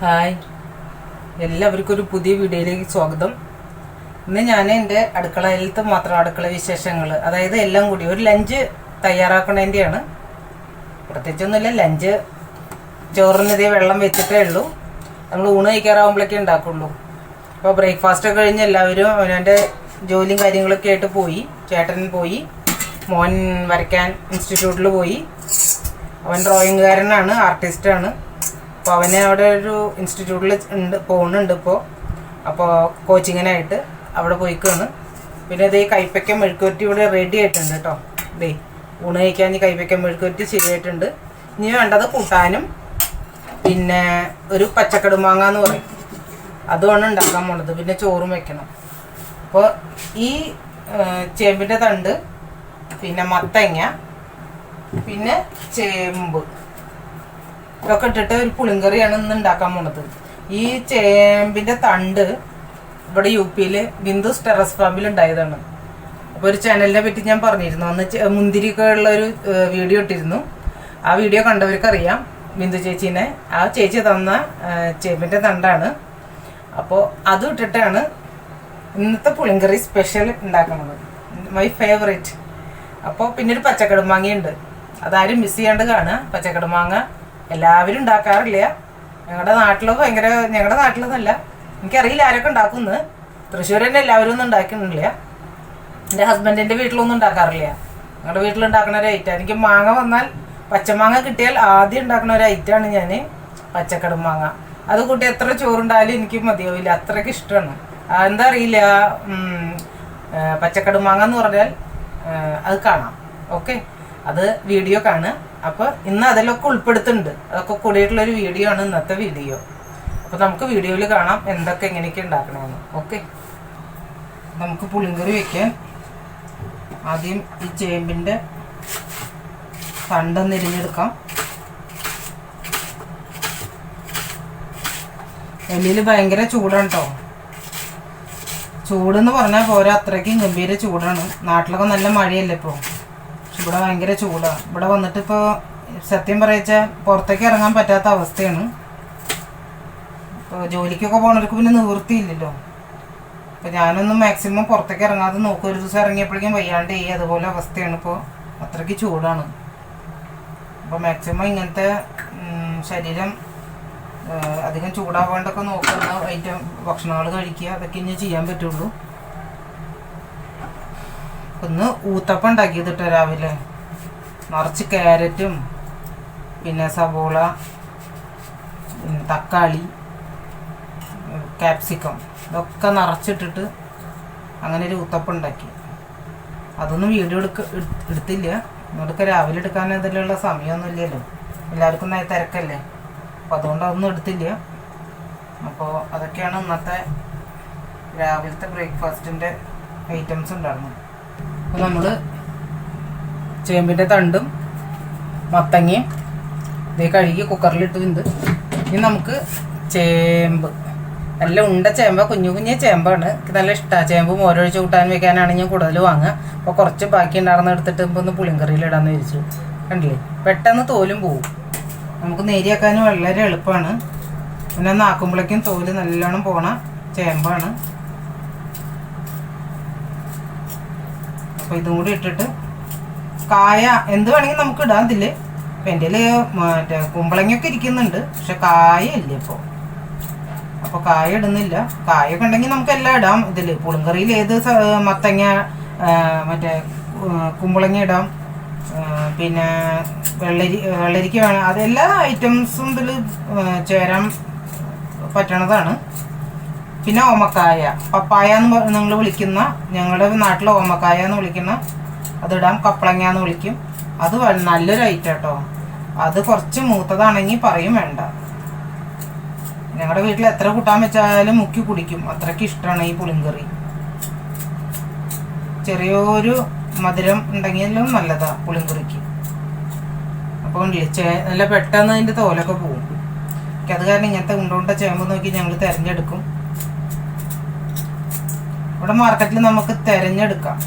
Hi, എല്ലാവർക്കും ഒരു പുതിയ വീഡിയോയിലേക്ക് സ്വാഗതം. ഇന്ന് ഞാൻ എൻ്റെ അടുക്കളയിലത്തെ മാത്രം അടുക്കള വിശേഷങ്ങൾ, അതായത് എല്ലാം കൂടി ഒരു ലഞ്ച് തയ്യാറാക്കണതിൻ്റെയാണ്. പ്രത്യേകിച്ചൊന്നുമില്ല, ലഞ്ച് ചോറിനിതേ വെള്ളം വെച്ചിട്ടേ ഉള്ളൂ. നമ്മൾ ഊണ് കഴിക്കാറാവുമ്പോഴേക്കേ ഉണ്ടാക്കുള്ളൂ. അപ്പോൾ ബ്രേക്ക്ഫാസ്റ്റൊക്കെ കഴിഞ്ഞ് എല്ലാവരും അവനവൻ്റെ ജോലിയും കാര്യങ്ങളൊക്കെ ആയിട്ട് പോയി. ചേട്ടൻ പോയി, മോൻ വരയ്ക്കാൻ ഇൻസ്റ്റിറ്റ്യൂട്ടിൽ പോയി. അവൻ ഡ്രോയിങ്ങുകാരനാണ്, ആർട്ടിസ്റ്റാണ്. അപ്പോൾ അവനെ അവിടെ ഒരു ഇൻസ്റ്റിറ്റ്യൂട്ടിൽ പോകുന്നുണ്ട് ഇപ്പോൾ. അപ്പോൾ കോച്ചിങ്ങിനായിട്ട് അവിടെ പോയിക്കാണ്. പിന്നെ ഇതേ കൈപ്പയ്ക്ക മെഴുക്കുവരട്ടി ഇവിടെ റെഡി ആയിട്ടുണ്ട് കേട്ടോ. ഇതേ ഊണ് കഴിക്കാൻ ഈ കൈപ്പയ്ക്ക മെഴുക്കുവരട്ടി ശരിയായിട്ടുണ്ട്. ഇനി വേണ്ടത് കൂട്ടാനും പിന്നെ ഒരു പച്ചക്കടുമാങ്ങ എന്ന് പറയും, അതുമാണ് ഉണ്ടാക്കാൻ പോണത്. പിന്നെ ചോറും വെക്കണം. അപ്പോൾ ഈ ചേമ്പിൻ്റെ തണ്ട്, പിന്നെ മത്തങ്ങ, പിന്നെ ചേമ്പ്, ഇതൊക്കെ ഇട്ടിട്ട് ഒരു പുളിങ്കറിയാണ് ഇന്ന് ഉണ്ടാക്കാൻ പോണത്. ഈ ചേമ്പിൻ്റെ തണ്ട് ഇവിടെ UP-യിൽ ബിന്ദുസ് ടെറസ് ഫാമിൽ ഉണ്ടായതാണ്. അപ്പോൾ ഒരു ചാനലിനെ പറ്റി ഞാൻ പറഞ്ഞിരുന്നു, അന്ന് മുന്തിരിയൊക്കെ ഉള്ളൊരു വീഡിയോ ഇട്ടിരുന്നു. ആ വീഡിയോ കണ്ടവർക്കറിയാം ബിന്ദു ചേച്ചീനെ. ആ ചേച്ചി തന്ന ചേമ്പിൻ്റെ തണ്ടാണ്. അപ്പോൾ അതും ഇട്ടിട്ടാണ് ഇന്നത്തെ പുളിങ്കറി സ്പെഷ്യൽ ഉണ്ടാക്കുന്നത്, മൈ ഫേവറേറ്റ്. അപ്പോൾ പിന്നെ ഒരു പച്ചക്കടുമാങ്ങയുണ്ട്, അതാരും മിസ് ചെയ്യാണ്ട് കാണുക. പച്ചക്കടുമാങ്ങ എല്ലാവരും ഉണ്ടാക്കാറില്ല. ഞങ്ങളുടെ നാട്ടിലൊന്നല്ല, എനിക്കറിയില്ല ആരൊക്കെ ഉണ്ടാക്കുന്നത്. തൃശ്ശൂർ തന്നെ എല്ലാവരും ഒന്നും ഉണ്ടാക്കുന്നില്ല. എൻ്റെ ഹസ്ബൻഡിൻ്റെ വീട്ടിലൊന്നും ഉണ്ടാക്കാറില്ല. ഞങ്ങളുടെ വീട്ടിലുണ്ടാക്കുന്ന ഒരു ഐറ്റം. എനിക്ക് മാങ്ങ വന്നാൽ, പച്ചമാങ്ങ കിട്ടിയാൽ ആദ്യം ഉണ്ടാക്കുന്ന ഒരു ഐറ്റമാണ് ഞാൻ പച്ചക്കടുമാങ്ങ. അത് കൂട്ടി എത്ര ചോറുണ്ടായാലും എനിക്ക് മതിയാവില്ല, അത്രയ്ക്ക് ഇഷ്ടമാണ്. എന്താ അറിയില്ല, പച്ചക്കടുമാങ്ങ എന്ന് പറഞ്ഞാൽ അത് കാണാം. ഓക്കെ, അത് വീഡിയോ കാണുക. അപ്പോൾ ഇന്ന് അതിലൊക്കെ ഉൾപ്പെടുത്തുന്നുണ്ട്, അതൊക്കെ കൂടിയിട്ടുള്ളൊരു വീഡിയോ ആണ് ഇന്നത്തെ വീഡിയോ. അപ്പോൾ നമുക്ക് വീഡിയോയിൽ കാണാം എന്തൊക്കെ എങ്ങനെയൊക്കെ ഉണ്ടാക്കണമെന്ന്. ഓക്കെ, നമുക്ക് പുളിങ്കറി വയ്ക്കാൻ ആദ്യം ഈ ചേമ്പിൻ്റെ തണ്ടൊന്ന് എരിഞ്ഞെടുക്കാം. വെളിയിൽ ഭയങ്കര ചൂടാണ് കേട്ടോ. ചൂടെന്ന് പറഞ്ഞാൽ പോരാ, അത്രയ്ക്കും ഗംഭീര ചൂടാണ്. നാട്ടിലൊക്കെ നല്ല മഴയല്ലേ ഇപ്പോൾ, പക്ഷെ ഇവിടെ ഭയങ്കര ചൂടാണ്. ഇവിടെ വന്നിട്ട് ഇപ്പോൾ സത്യം പറയിച്ചാൽ പുറത്തേക്ക് ഇറങ്ങാൻ പറ്റാത്ത അവസ്ഥയാണ്. ഇപ്പോൾ ജോലിക്കൊക്കെ പോകുന്നവർക്ക് പിന്നെ നിവൃത്തിയില്ലല്ലോ. അപ്പോൾ ഞാനൊന്നും മാക്സിമം പുറത്തേക്ക് ഇറങ്ങാതെ നോക്കും. ഒരു ദിവസം ഇറങ്ങിയപ്പോഴേക്കും വയ്യാണ്ട് അതുപോലെ അവസ്ഥയാണ് ഇപ്പോൾ, അത്രയ്ക്ക് ചൂടാണ്. അപ്പോൾ മാക്സിമം ഇങ്ങനത്തെ ശരീരം അധികം ചൂടാവാണ്ടൊക്കെ നോക്കുന്ന ഐറ്റം ഭക്ഷണങ്ങൾ കഴിക്കുക, അതൊക്കെ ഇനി ചെയ്യാൻ പറ്റുള്ളൂ. ഒന്ന് ഊത്തപ്പം ഉണ്ടാക്കിയത് കേട്ടോ രാവിലെ. നിറച്ച് ക്യാരറ്റും പിന്നെ സവോള, തക്കാളി, ക്യാപ്സിക്കം ഇതൊക്കെ നിറച്ചിട്ടിട്ട് അങ്ങനെ ഒരു ഊത്തപ്പം ഉണ്ടാക്കി. അതൊന്നും വീഡിയോ എടുത്തില്ല. ഇങ്ങോട്ടൊക്കെ രാവിലെ എടുക്കാൻ അതിലുള്ള സമയമൊന്നുമില്ലല്ലോ, എല്ലാവർക്കും തിരക്കല്ലേ. അപ്പോൾ അതുകൊണ്ട് അതൊന്നും എടുത്തില്ല. അപ്പോൾ അതൊക്കെയാണ് ഇന്നത്തെ രാവിലത്തെ ബ്രേക്ക്ഫാസ്റ്റിൻ്റെ ഐറ്റംസ് ഉണ്ടായിരുന്നത്. അപ്പോൾ നമ്മൾ ചേമ്പിൻ്റെ തണ്ടും മത്തങ്ങയും ഇതേ കഴുകി കുക്കറിലിട്ട് വെന്ത്. ഇനി നമുക്ക് ചേമ്പ്, നല്ല ഉണ്ട ചേമ്പ, കുഞ്ഞു കുഞ്ഞു ചേമ്പാണ്. എനിക്ക് നല്ല ഇഷ്ടമാണ്. ചേമ്പ് മോരൊഴിച്ച് കൂട്ടാൻ വെക്കാനാണ് ഞാൻ കൂടുതൽ വാങ്ങുക. അപ്പോൾ കുറച്ച് ബാക്കി ഉണ്ടായിരുന്ന എടുത്തിട്ട് ഇപ്പോൾ ഒന്ന് പുളിങ്കറിയിലിടാന്ന് വിചാരിച്ചു. കണ്ടില്ലേ, പെട്ടെന്ന് തോലും പോവും. നമുക്ക് നേരിയാക്കാനും വളരെ എളുപ്പമാണ്. പിന്നെ ഒന്ന് ആക്കുമ്പോഴേക്കും തോല് നല്ലോണം പോണ ചേമ്പാണ്. അപ്പോൾ ഇതും കൂടി ഇട്ടിട്ട് കായ എന്ത് വേണമെങ്കിൽ നമുക്ക് ഇടാം ഇതിൽ. ഇപ്പം എൻ്റെ മറ്റേ കുമ്പളങ്ങയൊക്കെ ഇരിക്കുന്നുണ്ട്, പക്ഷെ കായ ഇല്ല ഇപ്പോൾ. അപ്പോൾ കായ ഇടുന്നില്ല. കായൊക്കെ ഉണ്ടെങ്കിൽ നമുക്ക് എല്ലാം ഇടാം ഇതിൽ. പുളിങ്കറിയിൽ ഏത് മത്തങ്ങ, മറ്റേ കുമ്പളങ്ങ ഇടാം, പിന്നെ വെള്ളരിക്ക വേണം. അതെല്ലാ ഐറ്റംസും ഇതിൽ ചേരാൻ പറ്റണതാണ്. പിന്നെ ഓമക്കായ, പപ്പായ എന്ന് നിങ്ങൾ വിളിക്കുന്ന, ഞങ്ങളുടെ നാട്ടിൽ ഓമക്കായ എന്ന് വിളിക്കുന്ന അതിടാം. കപ്പളങ്ങ എന്ന് വിളിക്കും. അത് നല്ലൊരു ഐറ്റം കേട്ടോ. അത് കുറച്ച് മൂത്തതാണെങ്കിൽ പറയും വേണ്ട. ഞങ്ങളുടെ വീട്ടിൽ എത്ര കൂട്ടാൻ വെച്ചാലും മുക്കി കുടിക്കും, അത്രയ്ക്ക് ഇഷ്ടമാണ് ഈ പുളിങ്കറി. ചെറിയൊരു മധുരം ഉണ്ടെങ്കിലും നല്ലതാണ് പുളിങ്കറിക്ക്. അപ്പോൾ നല്ല പെട്ടെന്ന് അതിൻ്റെ തോലൊക്കെ പോകും. അത് കാരണം ഇങ്ങനത്തെ ഉണ്ട ചേമ്പ് നോക്കി ഞങ്ങൾ തിരഞ്ഞെടുക്കും. ഇവിടെ മാർക്കറ്റിൽ നമുക്ക് തിരഞ്ഞെടുക്കാം,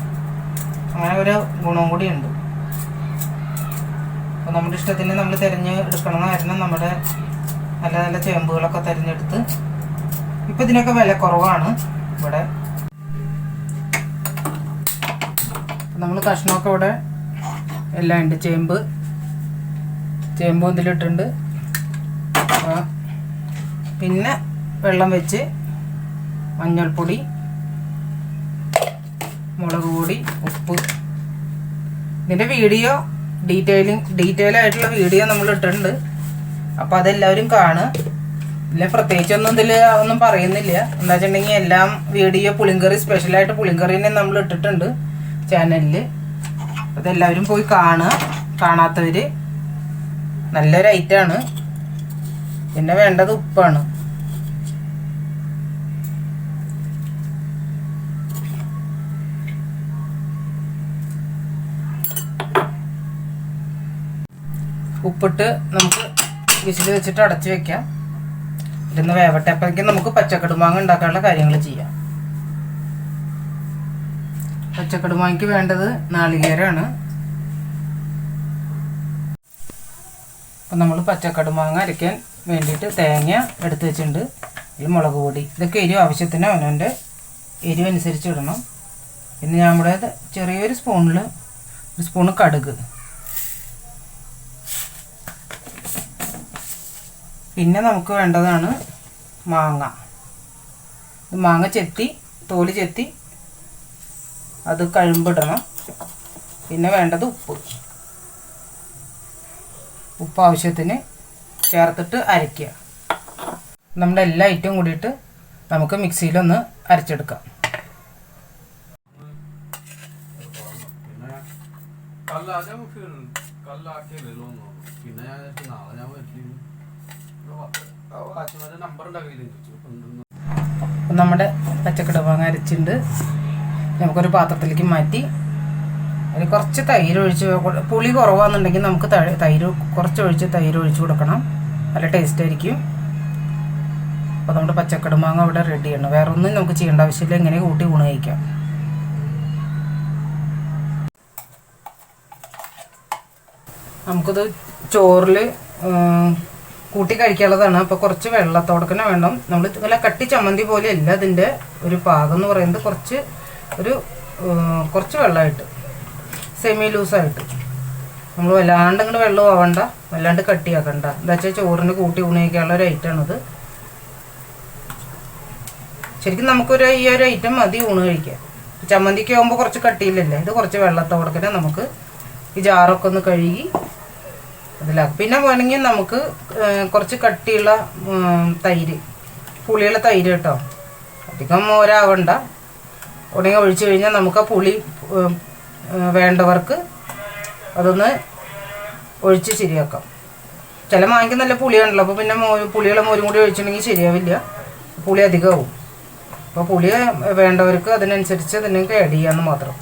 അങ്ങനെ ഒരു ഗുണം കൂടിയുണ്ട്. അപ്പോൾ നമ്മുടെ ഇഷ്ടത്തിന് നമ്മൾ തിരഞ്ഞെടുക്കണം. കാരണം നമ്മുടെ നല്ല നല്ല ചേമ്പുകളൊക്കെ തിരഞ്ഞെടുത്ത്. ഇപ്പം ഇതിനൊക്കെ വില കുറവാണ് ഇവിടെ. നമ്മൾ കഷ്ണമൊക്കെ ഇവിടെ എല്ലാം ഉണ്ട്. ചേമ്പും ഇതിലിട്ടുണ്ട്. പിന്നെ വെള്ളം വെച്ച് മഞ്ഞൾപ്പൊടി, മുളക് പൊടി, ഉപ്പ്. ഇതിൻ്റെ വീഡിയോ ഡീറ്റെയിൽ ആയിട്ടുള്ള വീഡിയോ നമ്മൾ ഇട്ടിട്ടുണ്ട്. അപ്പോൾ അതെല്ലാവരും കാണുക. ഇല്ല പ്രത്യേകിച്ചൊന്നും ഇതിൽ ഒന്നും പറയുന്നില്ല. എന്താ വെച്ചിട്ടുണ്ടെങ്കിൽ എല്ലാം വീഡിയോ പുളിങ്കറി, സ്പെഷ്യലായിട്ട് പുളിങ്കറിനെ നമ്മൾ ഇട്ടിട്ടുണ്ട് ചാനലിൽ. അതെല്ലാവരും പോയി കാണുക. കാണാത്തവർ. നല്ലൊരു ഐറ്റമാണ്. പിന്നെ വേണ്ടത് ഉപ്പാണ്. ഉപ്പിട്ട് നമുക്ക് വിസിൽ വെച്ചിട്ട് അടച്ച് വെക്കാം. ഇരുന്ന് വേവട്ടെ. അപ്പോഴേക്കും നമുക്ക് പച്ചക്കടുമാങ്ങ ഉണ്ടാക്കാനുള്ള കാര്യങ്ങൾ ചെയ്യാം. പച്ചക്കടുമാങ്ങയ്ക്ക് വേണ്ടത് നാളികേരമാണ്. അപ്പം നമ്മൾ പച്ചക്കടുമാങ്ങ അരയ്ക്കാൻ വേണ്ടിയിട്ട് തേങ്ങ എടുത്ത് വെച്ചിട്ടുണ്ട്. ഈ മുളക് പൊടി, ഇതൊക്കെ എരിവ് ആവശ്യത്തിന് അവനവൻ്റെ എരിവ് അനുസരിച്ച് ഇടണം. പിന്നെ നമ്മുടെ ചെറിയൊരു സ്പൂണിൽ ഒരു സ്പൂണ് കടുക്. പിന്നെ നമുക്ക് വേണ്ടതാണ് മാങ്ങ. മാങ്ങ ചെത്തി, തോല് ചെത്തി അത് കഴുമ്പിടണം. പിന്നെ വേണ്ടത് ഉപ്പ് ആവശ്യത്തിന് ചേർത്തിട്ട് അരയ്ക്കുക. നമ്മുടെ എല്ലാ ഐറ്റവും കൂടിയിട്ട് നമുക്ക് മിക്സിയിലൊന്ന് അരച്ചെടുക്കാം. നമ്മുടെ പച്ചക്കടുമാങ്ങ അരച്ചിട്ടുണ്ട്. നമുക്കൊരു പാത്രത്തിലേക്ക് മാറ്റി അതിൽ കുറച്ച് തൈര് ഒഴിച്ച്, പുളി കുറവാണെന്നുണ്ടെങ്കിൽ നമുക്ക് കുറച്ച് തൈര് ഒഴിച്ച് കൊടുക്കണം. നല്ല ടേസ്റ്റ് ആയിരിക്കും. അപ്പോൾ നമ്മുടെ പച്ചക്കടുമാങ്ങ അവിടെ റെഡിയാണ്. വേറെ ഒന്നും നമുക്ക് ചെയ്യേണ്ട ആവശ്യമില്ല. ഇങ്ങനെ കൂട്ടി ഊണ് കഴിക്കാം. നമുക്കിത് ചോറിൽ കൂട്ടി കഴിക്കാനുള്ളതാണ്. അപ്പോൾ കുറച്ച് വെള്ളത്തോടക്കനെ വേണം. നമ്മൾ നല്ല കട്ടി ചമ്മന്തി പോലെയല്ല ഇതിൻ്റെ ഒരു പാകം എന്ന് പറയുന്നത്. കുറച്ച് വെള്ളമായിട്ട്, സെമി ലൂസായിട്ട്. നമ്മൾ വല്ലാണ്ട് ഇങ്ങോട്ട് വെള്ളം ആവണ്ട, വല്ലാണ്ട് കട്ടിയാക്കണ്ട. എന്താ വെച്ചാൽ ചോറിന് കൂട്ടി ഊണ് കഴിക്കാനുള്ള ഒരു ഐറ്റമാണിത്. ശരിക്കും ഈ ഒരു ഐറ്റം മതി ഊണ് കഴിക്കാൻ. ചമ്മന്തിക്ക് ആകുമ്പോൾ കുറച്ച് കട്ടിയില്ലല്ലേ. ഇത് കുറച്ച് വെള്ളത്തോടക്കനെ നമുക്ക് ഈ ജാറൊക്കെ ഒന്ന് കഴുകി അതിലാക്കും. പിന്നെ വേണമെങ്കിൽ നമുക്ക് കുറച്ച് കട്ടിയുള്ള തൈര്, പുളിയുള്ള തൈര് കേട്ടോ. അധികം മോരാവണ്ട. ഉടനെ ഒഴിച്ചു കഴിഞ്ഞാൽ നമുക്ക് ആ പുളി വേണ്ടവർക്ക് അതൊന്ന് ഒഴിച്ച് ശരിയാക്കാം. ചില മാങ്ങയ്ക്ക് നല്ല പുളിയാണല്ലോ. അപ്പോൾ പിന്നെ പുളിയുള്ള മോരും കൂടി ഒഴിച്ചിട്ടുണ്ടെങ്കിൽ ശരിയാവില്ല, പുളി അധികമാവും. അപ്പോൾ പുളി വേണ്ടവർക്ക് അതിനനുസരിച്ച് അതിനൊക്കെ ആഡ് ചെയ്യാമെന്ന് മാത്രം.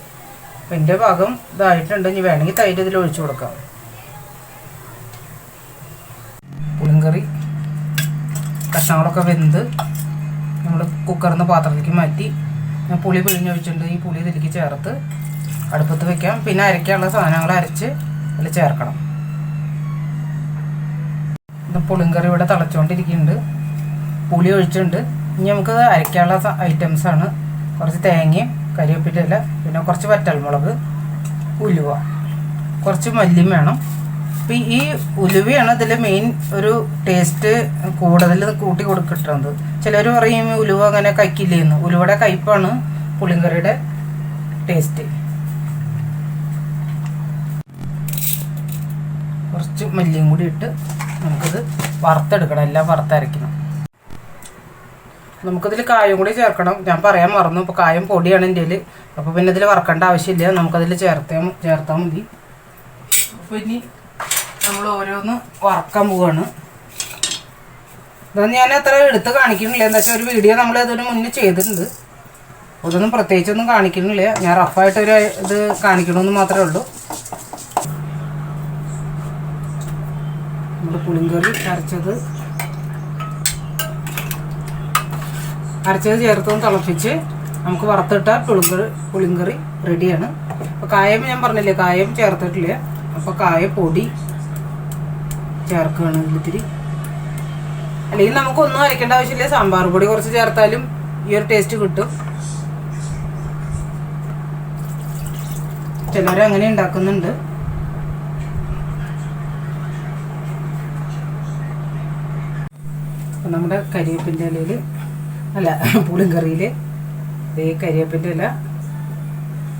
അപ്പോൾ എൻ്റെ ഭാഗം ഇതായിട്ടുണ്ട്. ഇനി വേണമെങ്കിൽ തൈര് ഇതിൽ ഒഴിച്ചു കൊടുക്കാം. പുളിങ്കറി കഷ്ണങ്ങളൊക്കെ വെന്ത് നമ്മൾ കുക്കറിൽ നിന്ന് പാത്രത്തിലേക്ക് മാറ്റി ഞാൻ പുളി പിഴിഞ്ഞൊഴിച്ചിട്ടുണ്ട്. ഈ പുളി ഇതിലേക്ക് ചേർത്ത് അടുപ്പത്ത് വെക്കാം. പിന്നെ അരയ്ക്കാനുള്ള സാധനങ്ങൾ അരച്ച് അതിൽ ചേർക്കണം. ഇത് പുളിങ്കറി ഇവിടെ തിളച്ചുകൊണ്ടിരിക്കുന്നുണ്ട്. പുളി ഒഴിച്ചിട്ടുണ്ട്. ഇനി നമുക്ക് അരയ്ക്കാനുള്ള ഐറ്റംസാണ്. കുറച്ച് തേങ്ങയും കരിവേപ്പില, പിന്നെ കുറച്ച് വറ്റൽമുളക്, ഉലുവ, കുറച്ച് മല്ലിയും വേണം. അപ്പം ഈ ഉലുവയാണ് ഇതിൽ മെയിൻ ഒരു ടേസ്റ്റ് കൂടുതൽ കൂട്ടി കൊടുക്കിട്ടുള്ളത്. ചിലർ പറയും ഉലുവ അങ്ങനെ കഴിക്കില്ലേന്ന്. ഉലുവയുടെ കയ്പ്പാണ് പുളിങ്കറിയുടെ ടേസ്റ്റ്. കുറച്ച് മല്ലിയും കൂടി ഇട്ട് നമുക്കിത് വറുത്തെടുക്കണം. എല്ലാം വറുത്തരയ്ക്കണം. നമുക്കിതിൽ കായം കൂടി ചേർക്കണം. ഞാൻ പറയാൻ മറന്നു. ഇപ്പോൾ കായം പൊടിയാണ് എൻ്റെ കയ്യിൽ. അപ്പോൾ പിന്നെ ഇതിൽ വറക്കേണ്ട ആവശ്യമില്ല. നമുക്കതിൽ ചേർത്താൽ മതി. അപ്പോൾ ഇനി നമ്മൾ ഓരോന്ന് വറക്കാൻ പോവുകയാണ്. ഇതൊന്നും ഞാൻ അത്ര എടുത്ത് കാണിക്കുന്നില്ല. എന്താ വെച്ചാൽ ഒരു വീഡിയോ നമ്മൾ ഇതിന് മുന്നേ ചെയ്തിട്ടുണ്ട്. അതൊന്നും പ്രത്യേകിച്ചൊന്നും കാണിക്കുന്നില്ല. ഞാൻ റഫായിട്ടൊരു ഇത് കാണിക്കണമെന്ന് മാത്രമേ ഉള്ളൂ. നമ്മുടെ പുളിങ്കറി അരച്ചത് ചേർത്തൊന്ന് തിളപ്പിച്ച് നമുക്ക് വറുത്തിട്ടാൽ പുളിങ്കറി റെഡിയാണ്. അപ്പോൾ കായം ഞാൻ പറഞ്ഞില്ലേ, കായം ചേർത്തിട്ടില്ല. അപ്പോൾ കായപ്പൊടി ചേർക്കുകയാണ് ഇതിലിത്തിരി. അല്ലെങ്കിൽ നമുക്കൊന്നും അരയ്ക്കേണ്ട ആവശ്യമില്ല. സാമ്പാർ പൊടി കുറച്ച് ചേർത്താലും ഈ ഒരു ടേസ്റ്റ് കിട്ടും. ചിലരങ്ങനെ ഉണ്ടാക്കുന്നുണ്ട്. അപ്പം നമ്മുടെ കരിവേപ്പിൻ്റെ ഇലയിൽ അല്ല പുളിങ്കറിയിൽ ഈ കരിവേപ്പിൻ്റെ ഇല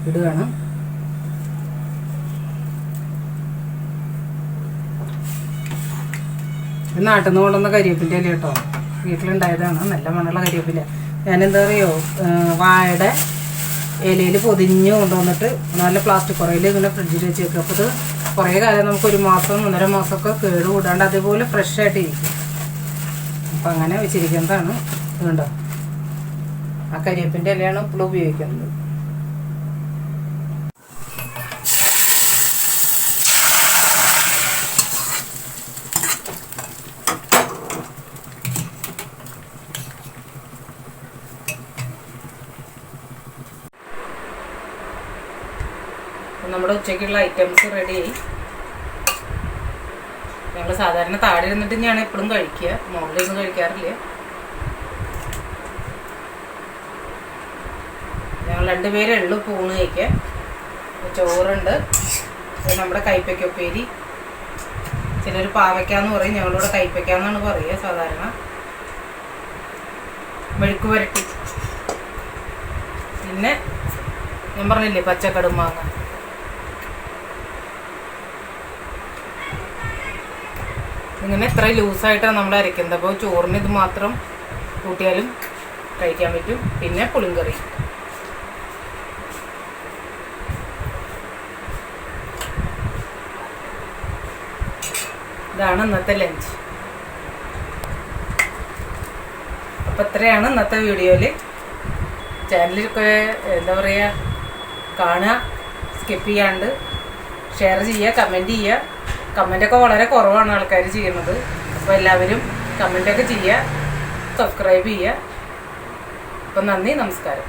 ഇടുകയാണ്. നാട്ടിൽ നിന്ന് കൊണ്ടുവന്ന കരിവേപ്പിൻ്റെ ഇല കേട്ടോ, വീട്ടിലുണ്ടായതാണ്. നല്ല മണമുള്ള കരിവേപ്പില. ഞാനെന്താ പറയുമോ, വാഴയുടെ ഇലയിൽ പൊതിഞ്ഞ് കൊണ്ടുവന്നിട്ട് നല്ല പ്ലാസ്റ്റിക് കുറയിൽ ഇങ്ങനെ ഫ്രിഡ്ജിൽ വെച്ച് വെക്കും. അപ്പോൾ ഇത് കുറേ കാലം നമുക്ക് 1 മാസം 1.5 മാസമൊക്കെ കേട് കൂടാണ്ട് അതേപോലെ ഫ്രഷായിട്ട് ഇരിക്കും. അപ്പം അങ്ങനെ വെച്ചിരിക്കുന്നതാണ്. ഇതുണ്ടോ, ആ കരിവേപ്പിൻ്റെ ഇലയാണ് ഇപ്പോൾ ഉപയോഗിക്കുന്നത്. നമ്മുടെ ഉച്ചയ്ക്കുള്ള ഐറ്റംസ് റെഡിയായി. ഞങ്ങൾ സാധാരണ താഴെ ഇരുന്നിട്ട് ഞാൻ എപ്പോഴും കഴിക്കുക, മുകളിലൊന്നും കഴിക്കാറില്ല. ഞങ്ങൾ 2 പേരേ ഉള്ളൂ പൂണ് കഴിക്കാൻ. ചോറുണ്ട്, നമ്മുടെ കൈപ്പയ്ക്ക ഉപ്പേരി, ചിലർ പാവയ്ക്കാന്ന് പറയും, ഞങ്ങളിവിടെ കൈപ്പയ്ക്കാന്നാണ് പറയുക സാധാരണ. മെഴുക്ക് പുരട്ടി, പിന്നെ ഞാൻ പറഞ്ഞില്ലേ പച്ചക്കടുമാങ്ങ. ഇങ്ങനെ ഇത്ര ലൂസായിട്ടാണ് നമ്മൾ അരയ്ക്കുന്നത്. അപ്പോൾ ചോറിന് ഇത് മാത്രം കൂട്ടിയാലും കഴിക്കാൻ പറ്റും. പിന്നെ പുളിങ്കറി. ഇതാണ് ഇന്നത്തെ ലഞ്ച്. അപ്പോൾ ഇത്രയാണ് ഇന്നത്തെ വീഡിയോയിൽ. ചാനലൊക്കെ എന്താ പറയുക, കാണുക, സ്കിപ്പ് ചെയ്യാണ്ട് ഷെയർ ചെയ്യുക, കമൻറ്റ് ചെയ്യുക. കമൻറ്റൊക്കെ വളരെ കുറവാണ് ആൾക്കാർ ചെയ്യുന്നത്. അപ്പോൾ എല്ലാവരും കമൻറ്റൊക്കെ ചെയ്യുക, സബ്സ്ക്രൈബ് ചെയ്യുക. അപ്പം നന്ദി, നമസ്കാരം.